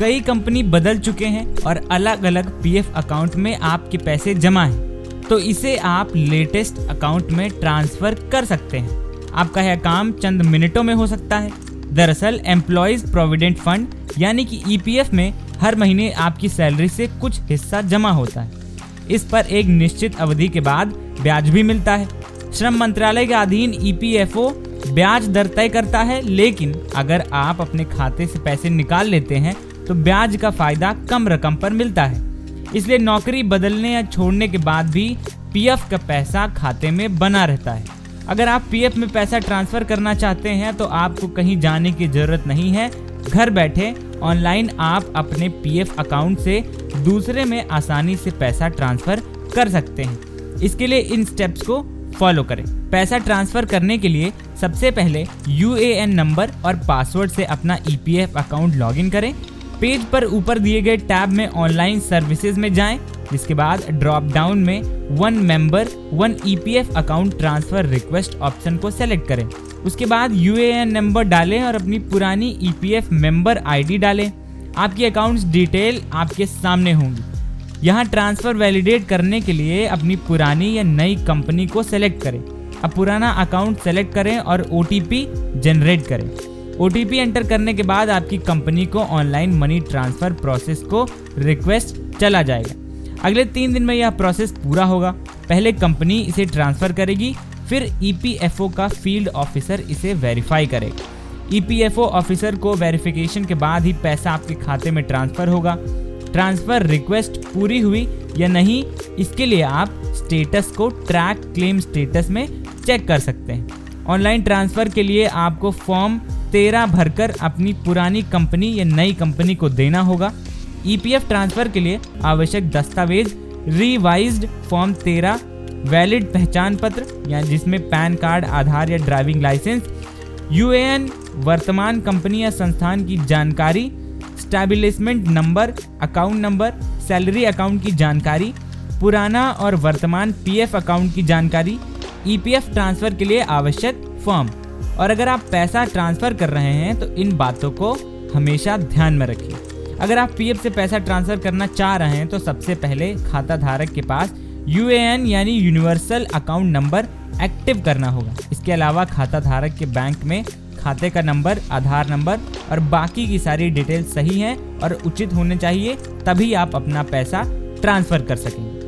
कई कंपनी बदल चुके हैं और अलग अलग पीएफ अकाउंट में आपके पैसे जमा हैं, तो इसे आप लेटेस्ट अकाउंट में ट्रांसफर कर सकते हैं। आपका यह काम चंद मिनटों में हो सकता है। दरअसल एम्प्लॉयज प्रोविडेंट फंड यानी कि ईपीएफ में हर महीने आपकी सैलरी से कुछ हिस्सा जमा होता है। इस पर एक निश्चित अवधि के बाद ब्याज भी मिलता है। श्रम मंत्रालय के अधीन ईपीएफओ ब्याज दर तय करता है, लेकिन अगर आप अपने खाते से पैसे निकाल लेते हैं तो ब्याज का फायदा कम रकम पर मिलता है। इसलिए नौकरी बदलने या छोड़ने के बाद भी पीएफ का पैसा खाते में बना रहता है। अगर आप पीएफ में पैसा ट्रांसफर करना चाहते हैं तो आपको कहीं जाने की जरूरत नहीं है। घर बैठे ऑनलाइन आप अपने पीएफ अकाउंट से दूसरे में आसानी से पैसा ट्रांसफर कर सकते हैं। इसके लिए इन स्टेप्स को फॉलो करें। पैसा ट्रांसफर करने के लिए सबसे पहले यूएएन नंबर और पासवर्ड से अपना ईपीएफ अकाउंट लॉगिन करें। पेज पर ऊपर दिए गए टैब में ऑनलाइन सर्विसेज में जाएं, जिसके बाद ड्रॉप डाउन में one member one EPF account transfer request option को सेलेक्ट करें। उसके बाद यूएएन नंबर डालें और अपनी पुरानी ईपीएफ मेंबर आईडी डालें। आपकी अकाउंट्स डिटेल आपके सामने होंगी। यहाँ ट्रांसफर वैलिडेट करने के लिए अपनी पुरानी या नई कंपनी को सेलेक्ट करें। अब पुराना अकाउंट सेलेक्ट करें और ओटीपी जनरेट करें। ओटीपी एंटर करने के बाद आपकी कंपनी को ऑनलाइन मनी ट्रांसफर प्रोसेस को रिक्वेस्ट चला जाएगा। अगले 3 दिन में यह प्रोसेस पूरा होगा। पहले कंपनी इसे ट्रांसफर करेगी, फिर ईपीएफओ का फील्ड ऑफिसर इसे वेरीफाई करेगा। ईपीएफओ ऑफिसर को वेरिफिकेशन के बाद ही पैसा आपके खाते में ट्रांसफर होगा। ट्रांसफर रिक्वेस्ट पूरी हुई या नहीं, इसके लिए आप स्टेटस को ट्रैक क्लेम स्टेटस में चेक कर सकते हैं। ऑनलाइन ट्रांसफर के लिए आपको फॉर्म 13 भरकर अपनी पुरानी कंपनी या नई कंपनी को देना होगा। ईपीएफ ट्रांसफर के लिए आवश्यक दस्तावेज रिवाइज्ड फॉर्म 13, वैलिड पहचान पत्र या जिसमें पैन कार्ड, आधार या ड्राइविंग लाइसेंस, यूएएन, वर्तमान कंपनी या संस्थान की जानकारी, establishment number, account number, salary account की जानकारी, पुराना और वर्तमान पीएफ अकाउंट की जानकारी, ईपीएफ ट्रांसफर के लिए आवश्यक फॉर्म। और अगर आप पैसा ट्रांसफर कर रहे हैं तो इन बातों को हमेशा ध्यान में रखिए। अगर आप पीएफ से पैसा ट्रांसफर करना चाह रहे हैं तो सबसे पहले खाता धारक के पास यूएएन यानी यूनिवर्सल अकाउंट नंबर एक्टिव करना होगा। इसके अलावा खाता धारक के बैंक में खाते का नंबर, आधार नंबर और बाकी की सारी डिटेल सही हैं और उचित होने चाहिए, तभी आप अपना पैसा ट्रांसफर कर सकेंगे।